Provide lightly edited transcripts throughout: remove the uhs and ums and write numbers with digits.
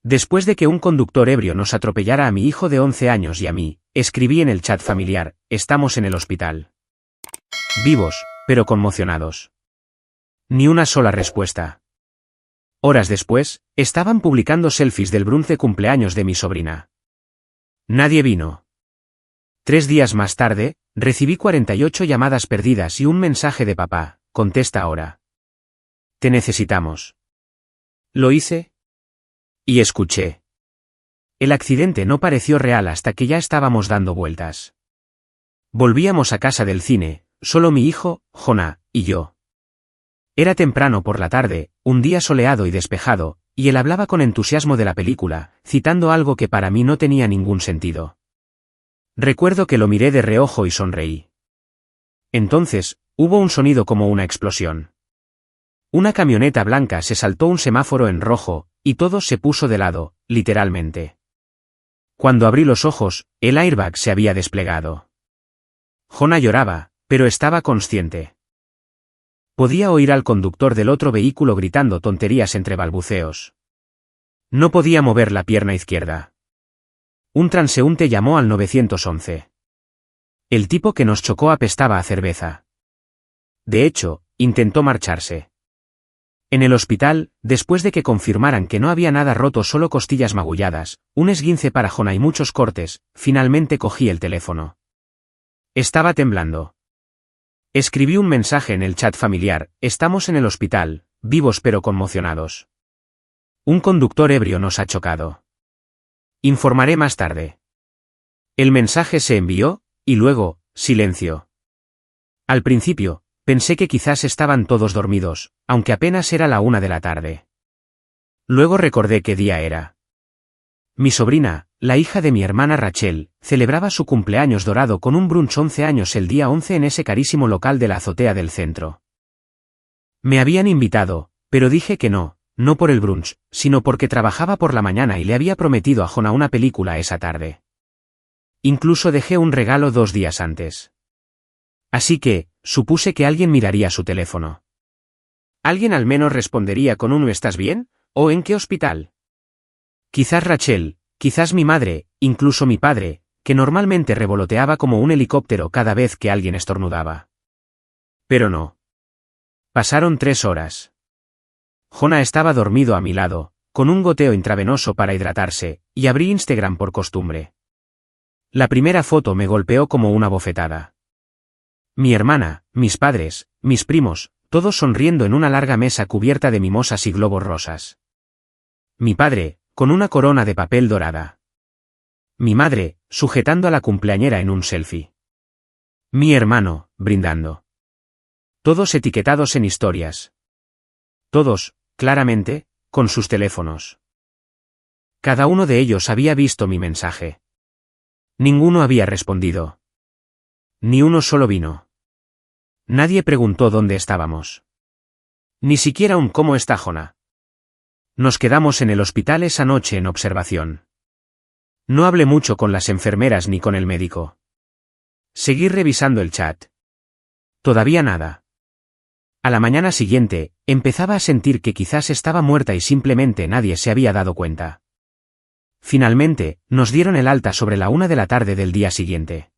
Después de que un conductor ebrio nos atropellara a mi hijo de 11 años y a mí, escribí en el chat familiar, estamos en el hospital. Vivos, pero conmocionados. Ni una sola respuesta. Horas después, estaban publicando selfies del brunch de cumpleaños de mi sobrina. Nadie vino. 3 días más tarde, recibí 48 llamadas perdidas y un mensaje de papá, contesta ahora. Te necesitamos. Lo hice. Y escuché. El accidente no pareció real hasta que ya estábamos dando vueltas. Volvíamos a casa del cine, solo mi hijo, Jonah, y yo. Era temprano por la tarde, un día soleado y despejado, y él hablaba con entusiasmo de la película, citando algo que para mí no tenía ningún sentido. Recuerdo que lo miré de reojo y sonreí. Entonces, hubo un sonido como una explosión. Una camioneta blanca se saltó un semáforo en rojo, y todo se puso de lado, literalmente. Cuando abrí los ojos, el airbag se había desplegado. Jonah lloraba, pero estaba consciente. Podía oír al conductor del otro vehículo gritando tonterías entre balbuceos. No podía mover la pierna izquierda. Un transeúnte llamó al 911. El tipo que nos chocó apestaba a cerveza. De hecho, intentó marcharse. En el hospital, después de que confirmaran que no había nada roto, solo costillas magulladas, un esguince para Jonah y muchos cortes, finalmente cogí el teléfono. Estaba temblando. Escribí un mensaje en el chat familiar, estamos en el hospital, vivos pero conmocionados. Un conductor ebrio nos ha chocado. Informaré más tarde. El mensaje se envió, y luego, silencio. Al principio, pensé que quizás estaban todos dormidos, aunque apenas era la 1 de la tarde. Luego recordé qué día era. Mi sobrina, la hija de mi hermana Rachel, celebraba su cumpleaños dorado con un brunch 11 años el día 11 en ese carísimo local de la azotea del centro. Me habían invitado, pero dije que no, no por el brunch, sino porque trabajaba por la mañana y le había prometido a Jonah una película esa tarde. Incluso dejé un regalo 2 días antes. Así que, supuse que alguien miraría su teléfono. Alguien al menos respondería con un ¿estás bien? ¿O en qué hospital? Quizás Rachel, quizás mi madre, incluso mi padre, que normalmente revoloteaba como un helicóptero cada vez que alguien estornudaba. Pero no. Pasaron 3 horas. Jonah estaba dormido a mi lado, con un goteo intravenoso para hidratarse, y abrí Instagram por costumbre. La primera foto me golpeó como una bofetada. Mi hermana, mis padres, mis primos, todos sonriendo en una larga mesa cubierta de mimosas y globos rosas. Mi padre, con una corona de papel dorada. Mi madre, sujetando a la cumpleañera en un selfie. Mi hermano, brindando. Todos etiquetados en historias. Todos, claramente, con sus teléfonos. Cada uno de ellos había visto mi mensaje. Ninguno había respondido. Ni uno solo vino. Nadie preguntó dónde estábamos. Ni siquiera un ¿cómo está Jonah? Nos quedamos en el hospital esa noche en observación. No hablé mucho con las enfermeras ni con el médico. Seguí revisando el chat. Todavía nada. A la mañana siguiente, empezaba a sentir que quizás estaba muerta y simplemente nadie se había dado cuenta. Finalmente, nos dieron el alta sobre la 1 de la tarde del día siguiente.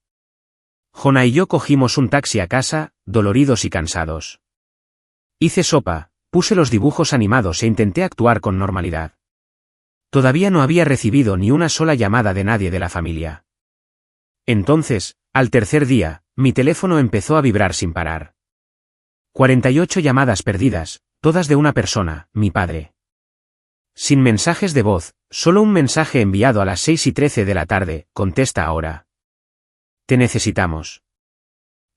Jonah y yo cogimos un taxi a casa, doloridos y cansados. Hice sopa, puse los dibujos animados e intenté actuar con normalidad. Todavía no había recibido ni una sola llamada de nadie de la familia. Entonces, al tercer día, mi teléfono empezó a vibrar sin parar. 48 llamadas perdidas, todas de una persona, mi padre. Sin mensajes de voz, solo un mensaje enviado a las 6:13 de la tarde, contesta ahora. Te necesitamos.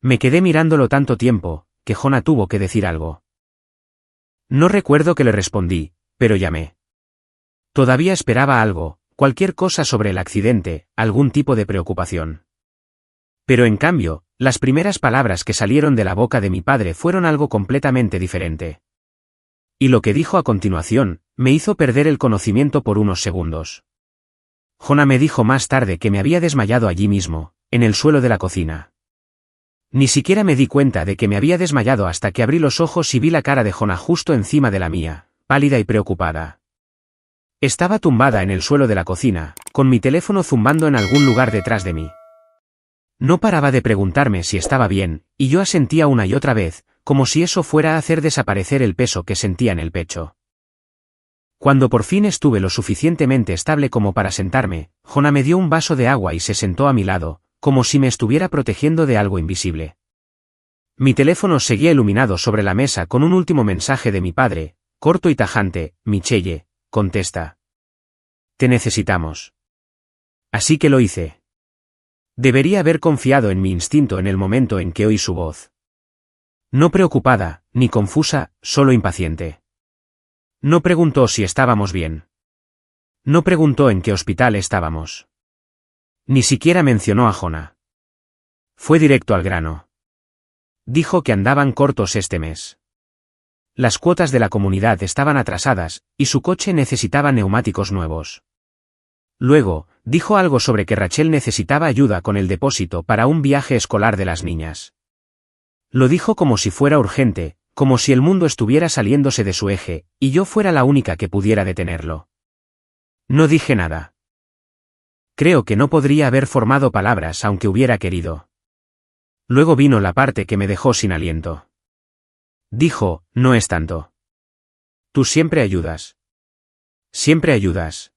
Me quedé mirándolo tanto tiempo, que Jonah tuvo que decir algo. No recuerdo que le respondí, pero llamé. Todavía esperaba algo, cualquier cosa sobre el accidente, algún tipo de preocupación. Pero en cambio, las primeras palabras que salieron de la boca de mi padre fueron algo completamente diferente. Y lo que dijo a continuación, me hizo perder el conocimiento por unos segundos. Jonah me dijo más tarde que me había desmayado allí mismo, en el suelo de la cocina. Ni siquiera me di cuenta de que me había desmayado hasta que abrí los ojos y vi la cara de Jonah justo encima de la mía, pálida y preocupada. Estaba tumbada en el suelo de la cocina, con mi teléfono zumbando en algún lugar detrás de mí. No paraba de preguntarme si estaba bien, y yo asentía una y otra vez, como si eso fuera a hacer desaparecer el peso que sentía en el pecho. Cuando por fin estuve lo suficientemente estable como para sentarme, Jonah me dio un vaso de agua y se sentó a mi lado, como si me estuviera protegiendo de algo invisible. Mi teléfono seguía iluminado sobre la mesa con un último mensaje de mi padre, corto y tajante: Michelle, contesta. Te necesitamos. Así que lo hice. Debería haber confiado en mi instinto en el momento en que oí su voz. No preocupada, ni confusa, solo impaciente. No preguntó si estábamos bien. No preguntó en qué hospital estábamos. Ni siquiera mencionó a Jonah. Fue directo al grano. Dijo que andaban cortos este mes. Las cuotas de la comunidad estaban atrasadas, y su coche necesitaba neumáticos nuevos. Luego, dijo algo sobre que Rachel necesitaba ayuda con el depósito para un viaje escolar de las niñas. Lo dijo como si fuera urgente, como si el mundo estuviera saliéndose de su eje, y yo fuera la única que pudiera detenerlo. No dije nada. Creo que no podría haber formado palabras aunque hubiera querido. Luego vino la parte que me dejó sin aliento. Dijo: no es tanto. Tú siempre ayudas. Siempre ayudas.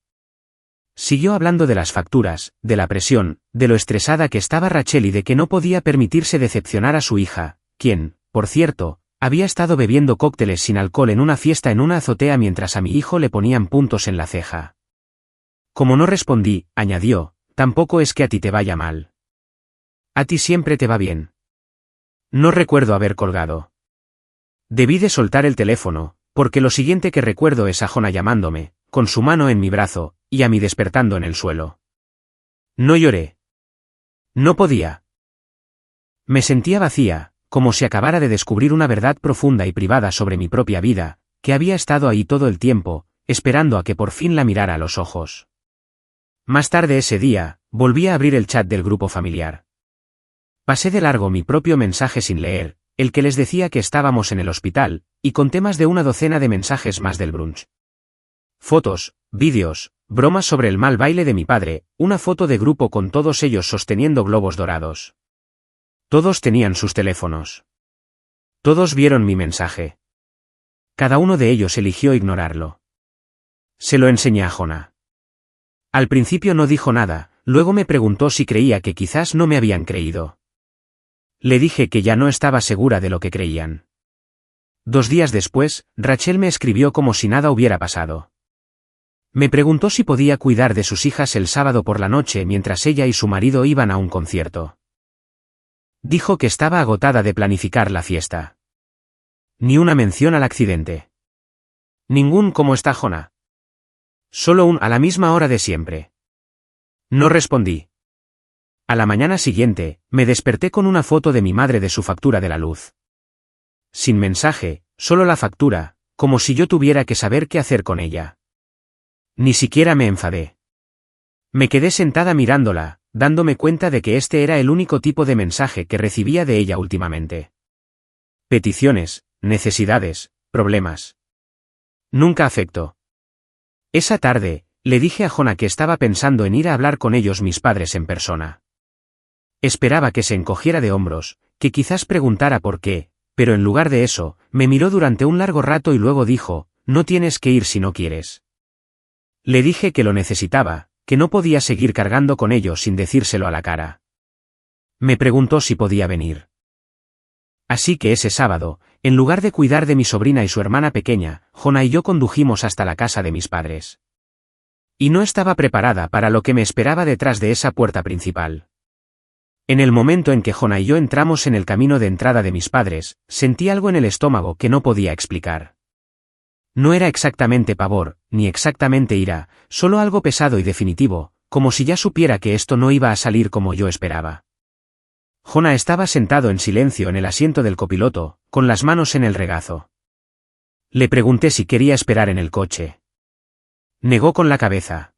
Siguió hablando de las facturas, de la presión, de lo estresada que estaba Rachel y de que no podía permitirse decepcionar a su hija, quien, por cierto, había estado bebiendo cócteles sin alcohol en una fiesta en una azotea mientras a mi hijo le ponían puntos en la ceja. Como no respondí, añadió: tampoco es que a ti te vaya mal. A ti siempre te va bien. No recuerdo haber colgado. Debí de soltar el teléfono, porque lo siguiente que recuerdo es a Jonah llamándome, con su mano en mi brazo, y a mí despertando en el suelo. No lloré. No podía. Me sentía vacía, como si acabara de descubrir una verdad profunda y privada sobre mi propia vida, que había estado ahí todo el tiempo, esperando a que por fin la mirara a los ojos. Más tarde ese día, volví a abrir el chat del grupo familiar. Pasé de largo mi propio mensaje sin leer, el que les decía que estábamos en el hospital, y conté más de una docena de mensajes más del brunch. Fotos, vídeos, bromas sobre el mal baile de mi padre, una foto de grupo con todos ellos sosteniendo globos dorados. Todos tenían sus teléfonos. Todos vieron mi mensaje. Cada uno de ellos eligió ignorarlo. Se lo enseñé a Jonah. Al principio no dijo nada, luego me preguntó si creía que quizás no me habían creído. Le dije que ya no estaba segura de lo que creían. 2 días después, Rachel me escribió como si nada hubiera pasado. Me preguntó si podía cuidar de sus hijas el sábado por la noche mientras ella y su marido iban a un concierto. Dijo que estaba agotada de planificar la fiesta. Ni una mención al accidente. Ningún ¿cómo está Jonah? Solo un a la misma hora de siempre. No respondí. A la mañana siguiente, me desperté con una foto de mi madre de su factura de la luz. Sin mensaje, solo la factura, como si yo tuviera que saber qué hacer con ella. Ni siquiera me enfadé. Me quedé sentada mirándola, dándome cuenta de que este era el único tipo de mensaje que recibía de ella últimamente. Peticiones, necesidades, problemas. Nunca afecto. Esa tarde, le dije a Jonah que estaba pensando en ir a hablar con ellos mis padres en persona. Esperaba que se encogiera de hombros, que quizás preguntara por qué, pero en lugar de eso, me miró durante un largo rato y luego dijo: no tienes que ir si no quieres. Le dije que lo necesitaba, que no podía seguir cargando con ello sin decírselo a la cara. Me preguntó si podía venir. Así que ese sábado, en lugar de cuidar de mi sobrina y su hermana pequeña, Jonah y yo condujimos hasta la casa de mis padres. Y no estaba preparada para lo que me esperaba detrás de esa puerta principal. En el momento en que Jonah y yo entramos en el camino de entrada de mis padres, sentí algo en el estómago que no podía explicar. No era exactamente pavor, ni exactamente ira, solo algo pesado y definitivo, como si ya supiera que esto no iba a salir como yo esperaba. Jonah estaba sentado en silencio en el asiento del copiloto, con las manos en el regazo. Le pregunté si quería esperar en el coche. Negó con la cabeza.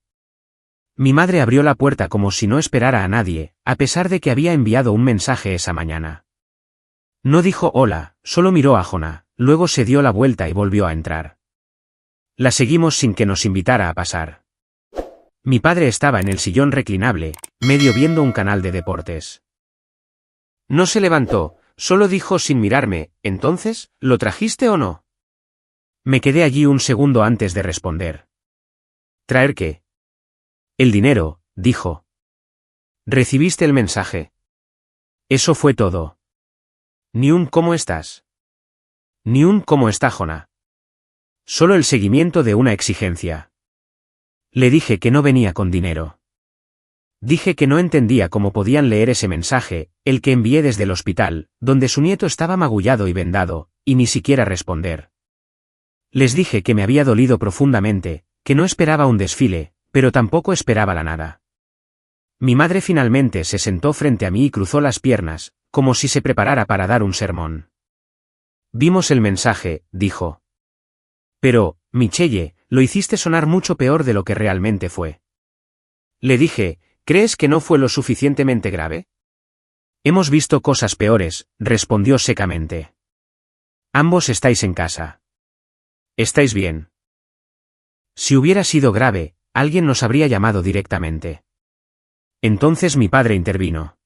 Mi madre abrió la puerta como si no esperara a nadie, a pesar de que había enviado un mensaje esa mañana. No dijo hola, solo miró a Jonah, luego se dio la vuelta y volvió a entrar. La seguimos sin que nos invitara a pasar. Mi padre estaba en el sillón reclinable, medio viendo un canal de deportes. No se levantó, solo dijo sin mirarme, «¿Entonces, lo trajiste o no?» Me quedé allí un segundo antes de responder. ¿Traer qué? El dinero, dijo. ¿Recibiste el mensaje? Eso fue todo. Ni un «¿cómo estás?» Ni un «¿cómo está Jonah?» Solo el seguimiento de una exigencia. Le dije que no venía con dinero. Dije que no entendía cómo podían leer ese mensaje, el que envié desde el hospital, donde su nieto estaba magullado y vendado, y ni siquiera responder. Les dije que me había dolido profundamente, que no esperaba un desfile, pero tampoco esperaba la nada. Mi madre finalmente se sentó frente a mí y cruzó las piernas, como si se preparara para dar un sermón. Vimos el mensaje, dijo. Pero, Michelle, lo hiciste sonar mucho peor de lo que realmente fue. Le dije, ¿crees que no fue lo suficientemente grave? Hemos visto cosas peores, respondió secamente. Ambos estáis en casa. ¿Estáis bien? Si hubiera sido grave, alguien nos habría llamado directamente. Entonces mi padre intervino.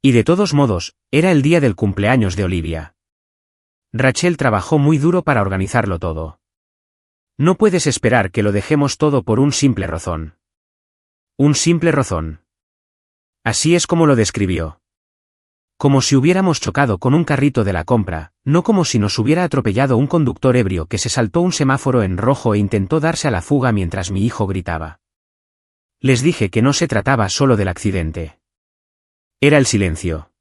Y de todos modos, era el día del cumpleaños de Olivia. Rachel trabajó muy duro para organizarlo todo. No puedes esperar que lo dejemos todo por un simple rozón. Un simple rozón. Así es como lo describió. Como si hubiéramos chocado con un carrito de la compra, no como si nos hubiera atropellado un conductor ebrio que se saltó un semáforo en rojo e intentó darse a la fuga mientras mi hijo gritaba. Les dije que no se trataba solo del accidente. Era el silencio.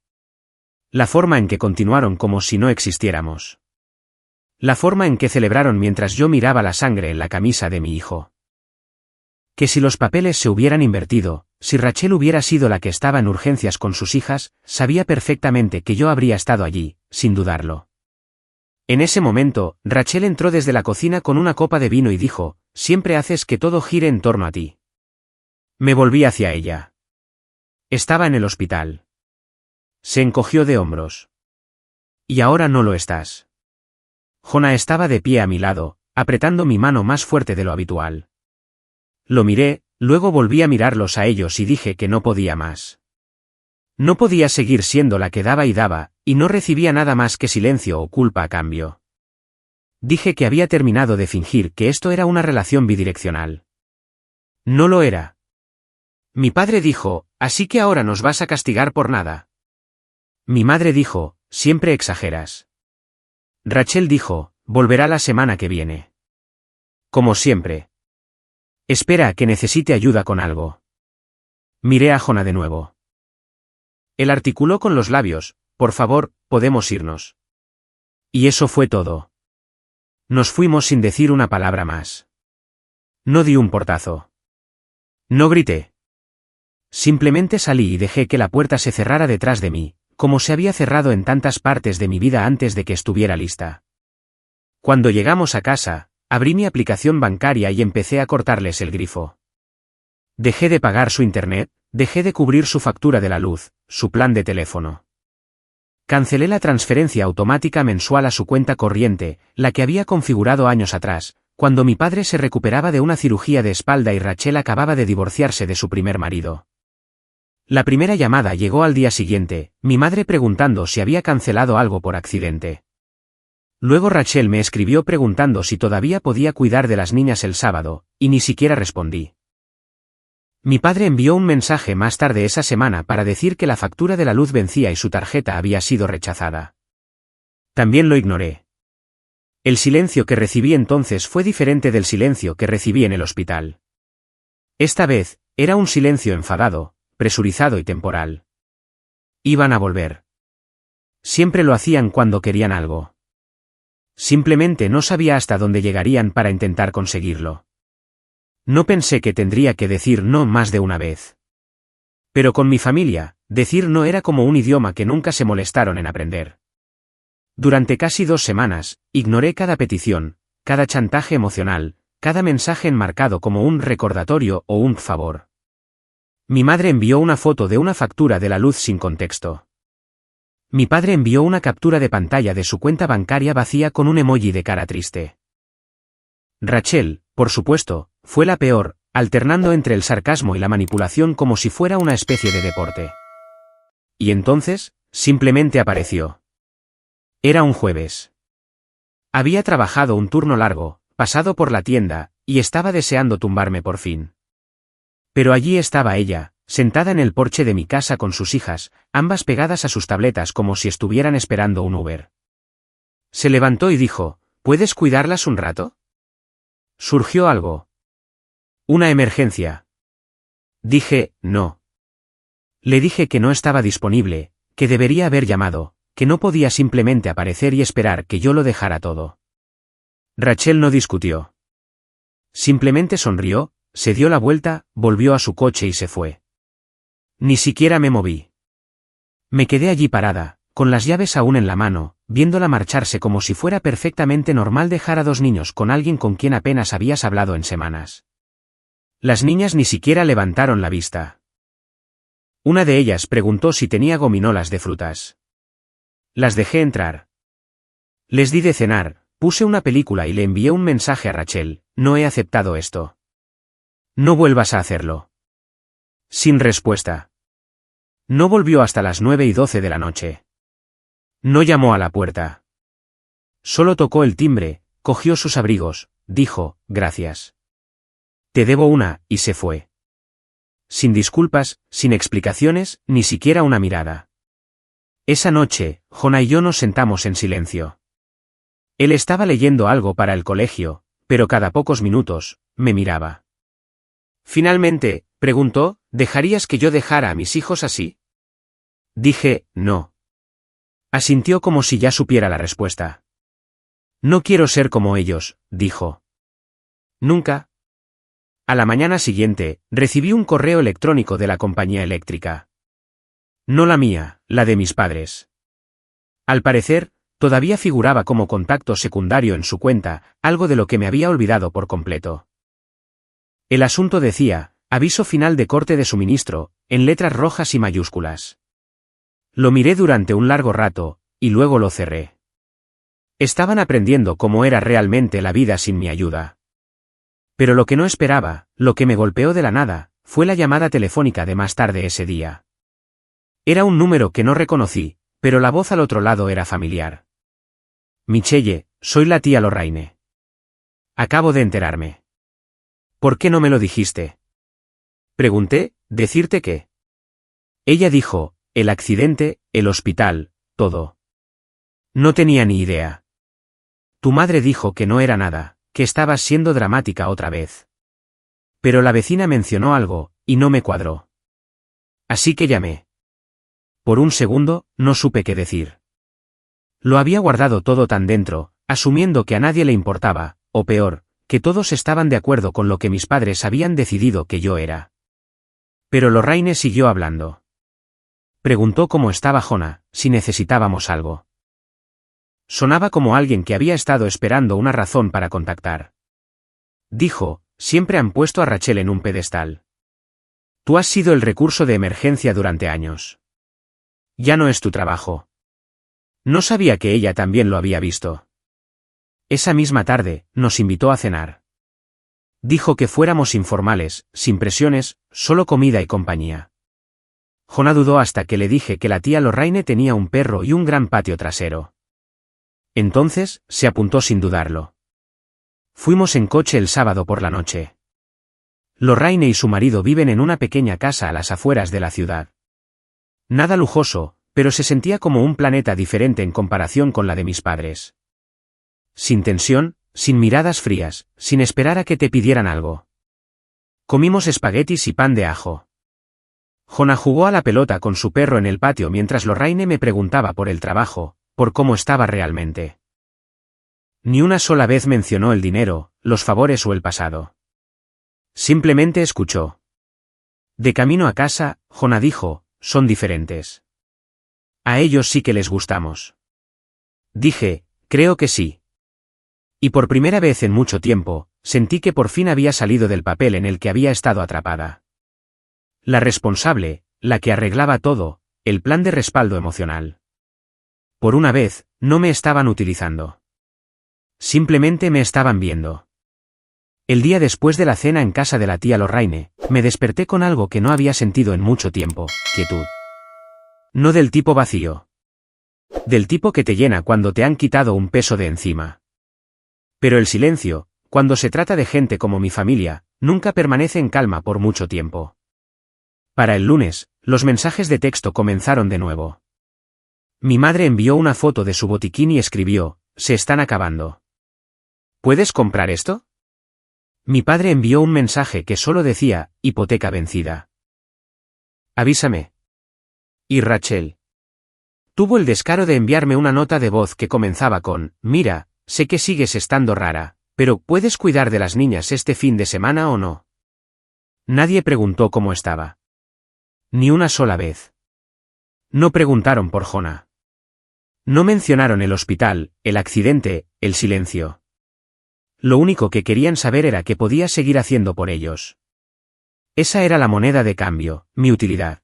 La forma en que continuaron como si no existiéramos. La forma en que celebraron mientras yo miraba la sangre en la camisa de mi hijo. Que si los papeles se hubieran invertido, si Rachel hubiera sido la que estaba en urgencias con sus hijas, sabía perfectamente que yo habría estado allí, sin dudarlo. En ese momento, Rachel entró desde la cocina con una copa de vino y dijo, «Siempre haces que todo gire en torno a ti». Me volví hacia ella. Estaba en el hospital. Se encogió de hombros. Y ahora no lo estás. Jonah estaba de pie a mi lado, apretando mi mano más fuerte de lo habitual. Lo miré, luego volví a mirarlos a ellos y dije que no podía más. No podía seguir siendo la que daba, y no recibía nada más que silencio o culpa a cambio. Dije que había terminado de fingir que esto era una relación bidireccional. No lo era. Mi padre dijo, «¿Así que ahora nos vas a castigar por nada?» Mi madre dijo, «Siempre exageras». Rachel dijo, «Volverá la semana que viene». Como siempre. Espera a que necesite ayuda con algo. Miré a Jonah de nuevo. Él articuló con los labios, «Por favor, podemos irnos». Y eso fue todo. Nos fuimos sin decir una palabra más. No di un portazo. No grité. Simplemente salí y dejé que la puerta se cerrara detrás de mí, como se había cerrado en tantas partes de mi vida antes de que estuviera lista. Cuando llegamos a casa, abrí mi aplicación bancaria y empecé a cortarles el grifo. Dejé de pagar su internet, dejé de cubrir su factura de la luz, su plan de teléfono. Cancelé la transferencia automática mensual a su cuenta corriente, la que había configurado años atrás, cuando mi padre se recuperaba de una cirugía de espalda y Rachel acababa de divorciarse de su primer marido. La primera llamada llegó al día siguiente, mi madre preguntando si había cancelado algo por accidente. Luego Rachel me escribió preguntando si todavía podía cuidar de las niñas el sábado, y ni siquiera respondí. Mi padre envió un mensaje más tarde esa semana para decir que la factura de la luz vencía y su tarjeta había sido rechazada. También lo ignoré. El silencio que recibí entonces fue diferente del silencio que recibí en el hospital. Esta vez, era un silencio enfadado, presurizado y temporal. Iban a volver. Siempre lo hacían cuando querían algo. Simplemente no sabía hasta dónde llegarían para intentar conseguirlo. No pensé que tendría que decir no más de una vez. Pero con mi familia, decir no era como un idioma que nunca se molestaron en aprender. Durante casi 2 semanas, ignoré cada petición, cada chantaje emocional, cada mensaje enmarcado como un recordatorio o un favor. Mi madre envió una foto de una factura de la luz sin contexto. Mi padre envió una captura de pantalla de su cuenta bancaria vacía con un emoji de cara triste. Rachel, por supuesto, fue la peor, alternando entre el sarcasmo y la manipulación como si fuera una especie de deporte. Y entonces, simplemente apareció. Era un jueves. Había trabajado un turno largo, pasado por la tienda, y estaba deseando tumbarme por fin. Pero allí estaba ella, sentada en el porche de mi casa con sus hijas, ambas pegadas a sus tabletas como si estuvieran esperando un Uber. Se levantó y dijo, ¿puedes cuidarlas un rato? Surgió algo. Una emergencia. Dije, no. Le dije que no estaba disponible, que debería haber llamado, que no podía simplemente aparecer y esperar que yo lo dejara todo. Rachel no discutió. Simplemente sonrió, se dio la vuelta, volvió a su coche y se fue. Ni siquiera me moví. Me quedé allí parada, con las llaves aún en la mano, viéndola marcharse como si fuera perfectamente normal dejar a dos niños con alguien con quien apenas habías hablado en semanas. Las niñas ni siquiera levantaron la vista. Una de ellas preguntó si tenía gominolas de frutas. Las dejé entrar. Les di de cenar, puse una película y le envié un mensaje a Rachel, no he aceptado esto. No vuelvas a hacerlo. Sin respuesta. No volvió hasta las 9:12 de la noche. No llamó a la puerta. Solo tocó el timbre, cogió sus abrigos, dijo, gracias. Te debo una, y se fue. Sin disculpas, sin explicaciones, ni siquiera una mirada. Esa noche, Jonah y yo nos sentamos en silencio. Él estaba leyendo algo para el colegio, pero cada pocos minutos, me miraba. Finalmente, preguntó, ¿dejarías que yo dejara a mis hijos así? Dije, no. Asintió como si ya supiera la respuesta. No quiero ser como ellos, dijo. Nunca. A la mañana siguiente, recibí un correo electrónico de la compañía eléctrica. No la mía, la de mis padres. Al parecer, todavía figuraba como contacto secundario en su cuenta, algo de lo que me había olvidado por completo. El asunto decía, aviso final de corte de suministro, en letras rojas y mayúsculas. Lo miré durante un largo rato, y luego lo cerré. Estaban aprendiendo cómo era realmente la vida sin mi ayuda. Pero lo que no esperaba, lo que me golpeó de la nada, fue la llamada telefónica de más tarde ese día. Era un número que no reconocí, pero la voz al otro lado era familiar. Michelle, soy la tía Lorraine. Acabo de enterarme. ¿Por qué no me lo dijiste? Pregunté, ¿decirte qué? Ella dijo, el accidente, el hospital, todo. No tenía ni idea. Tu madre dijo que no era nada, que estabas siendo dramática otra vez. Pero la vecina mencionó algo, y no me cuadró. Así que llamé. Por un segundo, no supe qué decir. Lo había guardado todo tan dentro, asumiendo que a nadie le importaba, o peor, que todos estaban de acuerdo con lo que mis padres habían decidido que yo era. Pero Lorraine siguió hablando. Preguntó cómo estaba Jonah, si necesitábamos algo. Sonaba como alguien que había estado esperando una razón para contactar. Dijo, siempre han puesto a Rachel en un pedestal. Tú has sido el recurso de emergencia durante años. Ya no es tu trabajo. No sabía que ella también lo había visto. Esa misma tarde, nos invitó a cenar. Dijo que fuéramos informales, sin presiones, solo comida y compañía. Jonah dudó hasta que le dije que la tía Lorraine tenía un perro y un gran patio trasero. Entonces, se apuntó sin dudarlo. Fuimos en coche el sábado por la noche. Lorraine y su marido viven en una pequeña casa a las afueras de la ciudad. Nada lujoso, pero se sentía como un planeta diferente en comparación con la de mis padres. Sin tensión, sin miradas frías, sin esperar a que te pidieran algo. Comimos espaguetis y pan de ajo. Jonah jugó a la pelota con su perro en el patio mientras Lorraine me preguntaba por el trabajo, por cómo estaba realmente. Ni una sola vez mencionó el dinero, los favores o el pasado. Simplemente escuchó. De camino a casa, Jonah dijo, son diferentes. A ellos sí que les gustamos. Dije, creo que sí. Y por primera vez en mucho tiempo, sentí que por fin había salido del papel en el que había estado atrapada. La responsable, la que arreglaba todo, el plan de respaldo emocional. Por una vez, no me estaban utilizando. Simplemente me estaban viendo. El día después de la cena en casa de la tía Lorraine, me desperté con algo que no había sentido en mucho tiempo, quietud. No del tipo vacío. Del tipo que te llena cuando te han quitado un peso de encima. Pero el silencio, cuando se trata de gente como mi familia, nunca permanece en calma por mucho tiempo. Para el lunes, los mensajes de texto comenzaron de nuevo. Mi madre envió una foto de su botiquín y escribió: «Se están acabando. ¿Puedes comprar esto?». Mi padre envió un mensaje que solo decía: «Hipoteca vencida. Avísame». Y Rachel tuvo el descaro de enviarme una nota de voz que comenzaba con: «Mira, sé que sigues estando rara, pero ¿puedes cuidar de las niñas este fin de semana o no?». Nadie preguntó cómo estaba. Ni una sola vez. No preguntaron por Jonah. No mencionaron el hospital, el accidente, el silencio. Lo único que querían saber era qué podía seguir haciendo por ellos. Esa era la moneda de cambio, mi utilidad.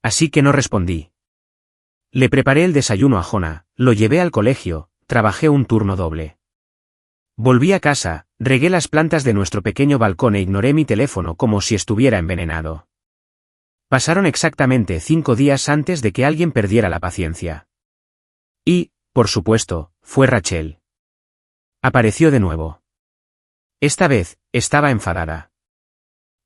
Así que no respondí. Le preparé el desayuno a Jonah, lo llevé al colegio, trabajé un turno doble. Volví a casa, regué las plantas de nuestro pequeño balcón e ignoré mi teléfono como si estuviera envenenado. Pasaron exactamente 5 días antes de que alguien perdiera la paciencia. Y, por supuesto, fue Rachel. Apareció de nuevo. Esta vez, estaba enfadada.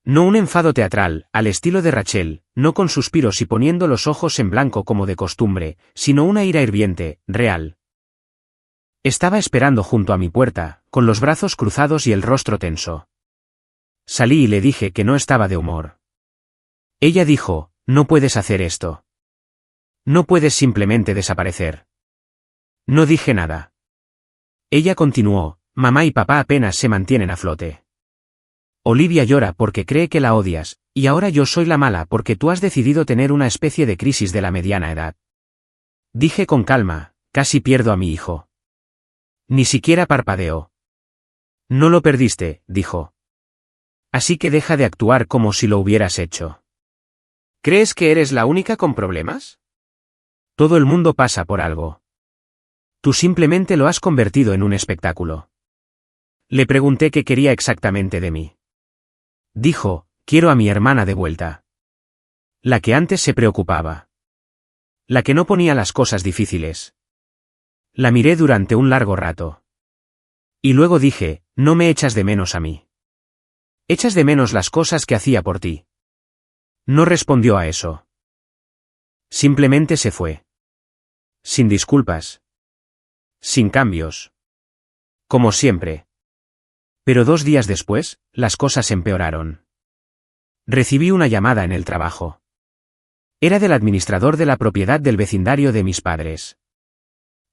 No un enfado teatral, al estilo de Rachel, no con suspiros y poniendo los ojos en blanco como de costumbre, sino una ira hirviente, real. Estaba esperando junto a mi puerta, con los brazos cruzados y el rostro tenso. Salí y le dije que no estaba de humor. Ella dijo: «No puedes hacer esto. No puedes simplemente desaparecer». No dije nada. Ella continuó: «Mamá y papá apenas se mantienen a flote. Olivia llora porque cree que la odias, y ahora yo soy la mala porque tú has decidido tener una especie de crisis de la mediana edad». Dije con calma: «Casi pierdo a mi hijo». Ni siquiera parpadeó. «No lo perdiste», dijo. «Así que deja de actuar como si lo hubieras hecho». ¿Crees que eres la única con problemas? Todo el mundo pasa por algo. Tú simplemente lo has convertido en un espectáculo. Le pregunté qué quería exactamente de mí. Dijo: «Quiero a mi hermana de vuelta. La que antes se preocupaba. La que no ponía las cosas difíciles». La miré durante un largo rato. Y luego dije: «No me echas de menos a mí. Echas de menos las cosas que hacía por ti». No respondió a eso. Simplemente se fue. Sin disculpas. Sin cambios. Como siempre. Pero 2 días después, las cosas empeoraron. Recibí una llamada en el trabajo. Era del administrador de la propiedad del vecindario de mis padres.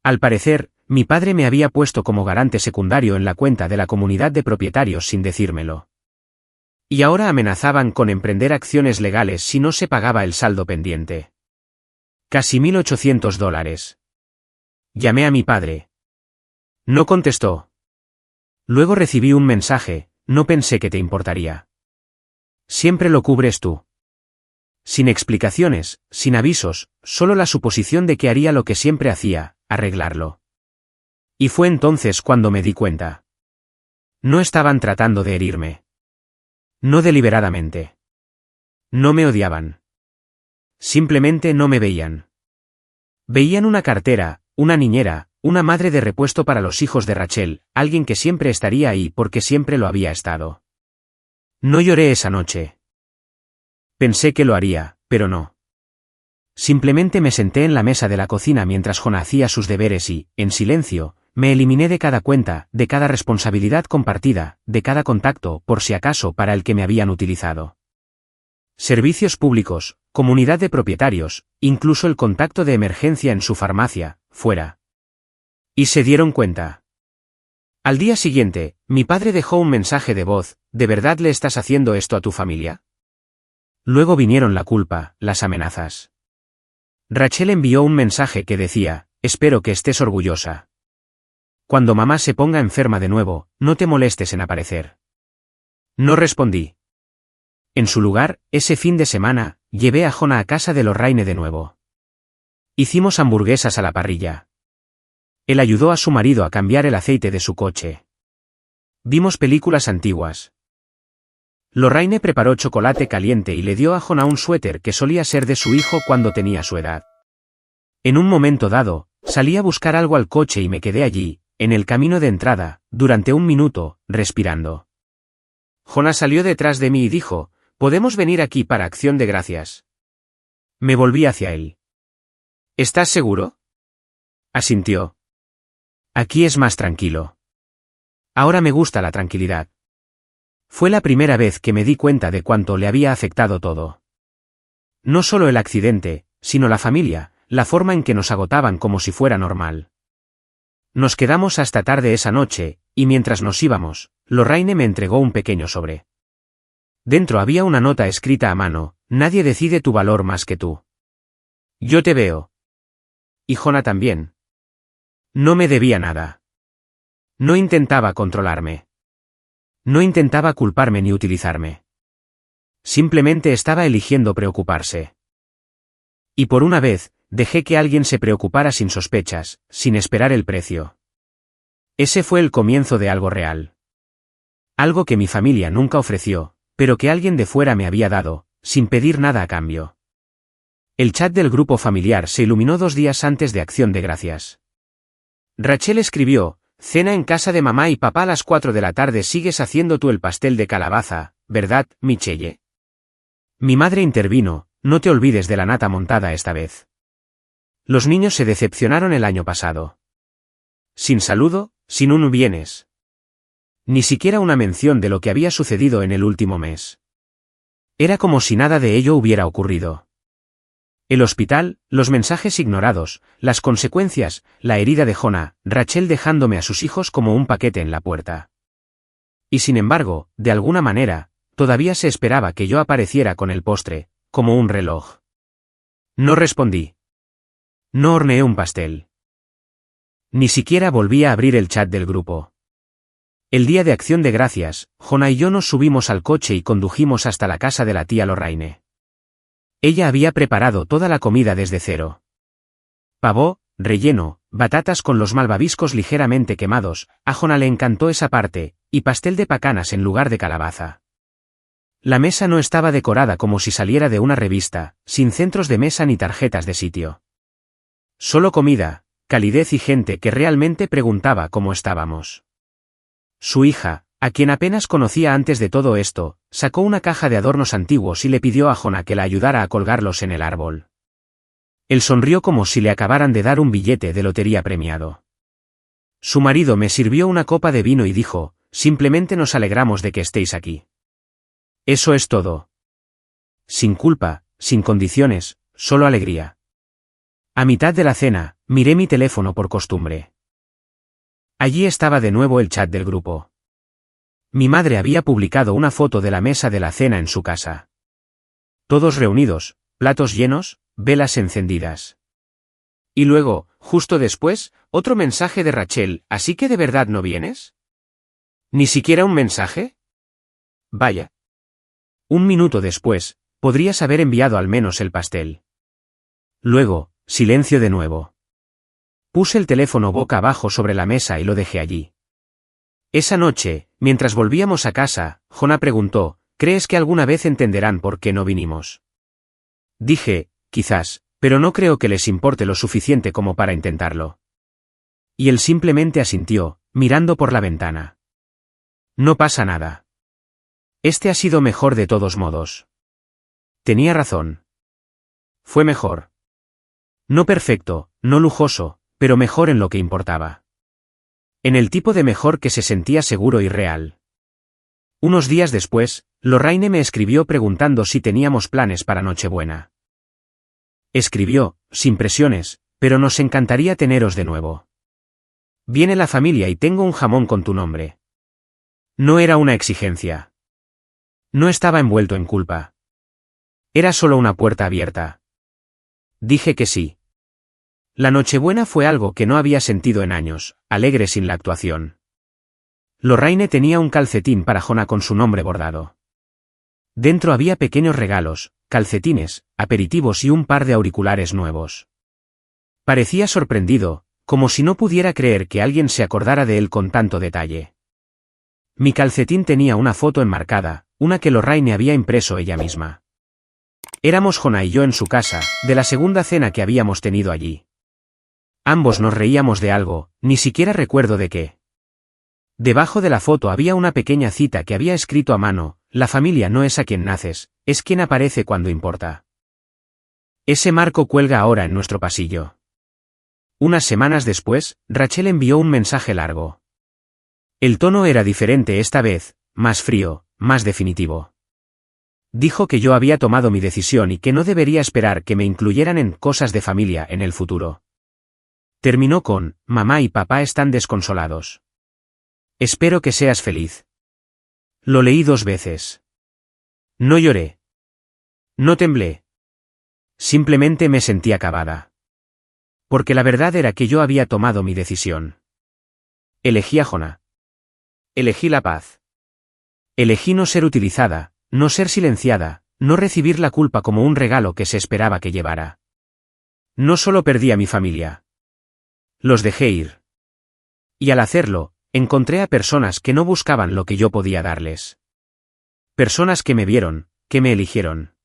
Al parecer, mi padre me había puesto como garante secundario en la cuenta de la comunidad de propietarios sin decírmelo. Y ahora amenazaban con emprender acciones legales si no se pagaba el saldo pendiente. Casi $1.800. Llamé a mi padre. No contestó. Luego recibí un mensaje: «No pensé que te importaría. Siempre lo cubres tú». Sin explicaciones, sin avisos, solo la suposición de que haría lo que siempre hacía: arreglarlo. Y fue entonces cuando me di cuenta. No estaban tratando de herirme. No deliberadamente. No me odiaban. Simplemente no me veían. Veían una cartera, una niñera, una madre de repuesto para los hijos de Rachel, alguien que siempre estaría ahí porque siempre lo había estado. No lloré esa noche. Pensé que lo haría, pero no. Simplemente me senté en la mesa de la cocina mientras Jonah hacía sus deberes y, en silencio, me eliminé de cada cuenta, de cada responsabilidad compartida, de cada contacto, por si acaso para el que me habían utilizado. Servicios públicos, comunidad de propietarios, incluso el contacto de emergencia en su farmacia, fuera. Y se dieron cuenta. Al día siguiente, mi padre dejó un mensaje de voz: «¿De verdad le estás haciendo esto a tu familia?». Luego vinieron la culpa, las amenazas. Rachel envió un mensaje que decía: «Espero que estés orgullosa. Cuando mamá se ponga enferma de nuevo, no te molestes en aparecer». No respondí. En su lugar, ese fin de semana, llevé a Jonah a casa de Lorraine de nuevo. Hicimos hamburguesas a la parrilla. Él ayudó a su marido a cambiar el aceite de su coche. Vimos películas antiguas. Lorraine preparó chocolate caliente y le dio a Jonah un suéter que solía ser de su hijo cuando tenía su edad. En un momento dado, salí a buscar algo al coche y me quedé allí, en el camino de entrada, durante un minuto, respirando. Jonah salió detrás de mí y dijo, «¿Podemos venir aquí para Acción de Gracias?» Me volví hacia él. «¿Estás seguro?» Asintió. «Aquí es más tranquilo. Ahora me gusta la tranquilidad». Fue la primera vez que me di cuenta de cuánto le había afectado todo. No solo el accidente, sino la familia, la forma en que nos agotaban como si fuera normal. Nos quedamos hasta tarde esa noche, y mientras nos íbamos, Lorraine me entregó un pequeño sobre. Dentro había una nota escrita a mano, «Nadie decide tu valor más que tú. Yo te veo. Y Jonah también». No me debía nada. No intentaba controlarme. No intentaba culparme ni utilizarme. Simplemente estaba eligiendo preocuparse. Y por una vez, dejé que alguien se preocupara sin sospechas, sin esperar el precio. Ese fue el comienzo de algo real. Algo que mi familia nunca ofreció, pero que alguien de fuera me había dado, sin pedir nada a cambio. El chat del grupo familiar se iluminó 2 días antes de Acción de Gracias. Rachel escribió, «Cena en casa de mamá y papá a las 4 de la tarde. Sigues haciendo tú el pastel de calabaza, ¿verdad, Michelle?» Mi madre intervino, «No te olvides de la nata montada esta vez». Los niños se decepcionaron el año pasado. Sin saludo, sin un vienes. Ni siquiera una mención de lo que había sucedido en el último mes. Era como si nada de ello hubiera ocurrido. El hospital, los mensajes ignorados, las consecuencias, la herida de Jonah, Rachel dejándome a sus hijos como un paquete en la puerta. Y sin embargo, de alguna manera, todavía se esperaba que yo apareciera con el postre, como un reloj. No respondí. No horneé un pastel. Ni siquiera volví a abrir el chat del grupo. El día de Acción de Gracias, Jonah y yo nos subimos al coche y condujimos hasta la casa de la tía Lorraine. Ella había preparado toda la comida desde cero. Pavó, relleno, batatas con los malvaviscos ligeramente quemados, a Jonah le encantó esa parte, y pastel de pacanas en lugar de calabaza. La mesa no estaba decorada como si saliera de una revista, sin centros de mesa ni tarjetas de sitio. Solo comida, calidez y gente que realmente preguntaba cómo estábamos. Su hija, a quien apenas conocía antes de todo esto, sacó una caja de adornos antiguos y le pidió a Jonah que la ayudara a colgarlos en el árbol. Él sonrió como si le acabaran de dar un billete de lotería premiado. Su marido me sirvió una copa de vino y dijo, «Simplemente nos alegramos de que estéis aquí. Eso es todo. Sin culpa, sin condiciones, solo alegría». A mitad de la cena, miré mi teléfono por costumbre. Allí estaba de nuevo el chat del grupo. Mi madre había publicado una foto de la mesa de la cena en su casa. Todos reunidos, platos llenos, velas encendidas. Y luego, justo después, otro mensaje de Rachel, ¿así que de verdad no vienes? ¿Ni siquiera un mensaje? Vaya. Un minuto después, podrías haber enviado al menos el pastel. Luego, silencio de nuevo. Puse el teléfono boca abajo sobre la mesa y lo dejé allí. Esa noche, mientras volvíamos a casa, Jonah preguntó, ¿crees que alguna vez entenderán por qué no vinimos? Dije, quizás, pero no creo que les importe lo suficiente como para intentarlo. Y él simplemente asintió, mirando por la ventana. No pasa nada. Este ha sido mejor de todos modos. Tenía razón. Fue mejor. No perfecto, no lujoso, pero mejor en lo que importaba. En el tipo de mejor que se sentía seguro y real. Unos días después, Lorraine me escribió preguntando si teníamos planes para Nochebuena. Escribió, sin presiones, pero nos encantaría teneros de nuevo. Viene la familia y tengo un jamón con tu nombre. No era una exigencia. No estaba envuelto en culpa. Era solo una puerta abierta. Dije que sí. La Nochebuena fue algo que no había sentido en años, alegre sin la actuación. Lorraine tenía un calcetín para Jonah con su nombre bordado. Dentro había pequeños regalos, calcetines, aperitivos y un par de auriculares nuevos. Parecía sorprendido, como si no pudiera creer que alguien se acordara de él con tanto detalle. Mi calcetín tenía una foto enmarcada, una que Lorraine había impreso ella misma. Éramos Jonah y yo en su casa, de la segunda cena que habíamos tenido allí. Ambos nos reíamos de algo, ni siquiera recuerdo de qué. Debajo de la foto había una pequeña cita que había escrito a mano: la familia no es a quien naces, es quien aparece cuando importa. Ese marco cuelga ahora en nuestro pasillo. Unas semanas después, Rachel envió un mensaje largo. El tono era diferente esta vez, más frío, más definitivo. Dijo que yo había tomado mi decisión y que no debería esperar que me incluyeran en cosas de familia en el futuro. Terminó con: mamá y papá están desconsolados. Espero que seas feliz. Lo leí 2 veces. No lloré. No temblé. Simplemente me sentí acabada. Porque la verdad era que yo había tomado mi decisión. Elegí a Jonah. Elegí la paz. Elegí no ser utilizada, no ser silenciada, no recibir la culpa como un regalo que se esperaba que llevara. No solo perdí a mi familia. Los dejé ir. Y al hacerlo, encontré a personas que no buscaban lo que yo podía darles. Personas que me vieron, que me eligieron.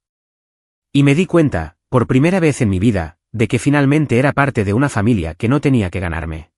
Y me di cuenta, por primera vez en mi vida, de que finalmente era parte de una familia que no tenía que ganarme.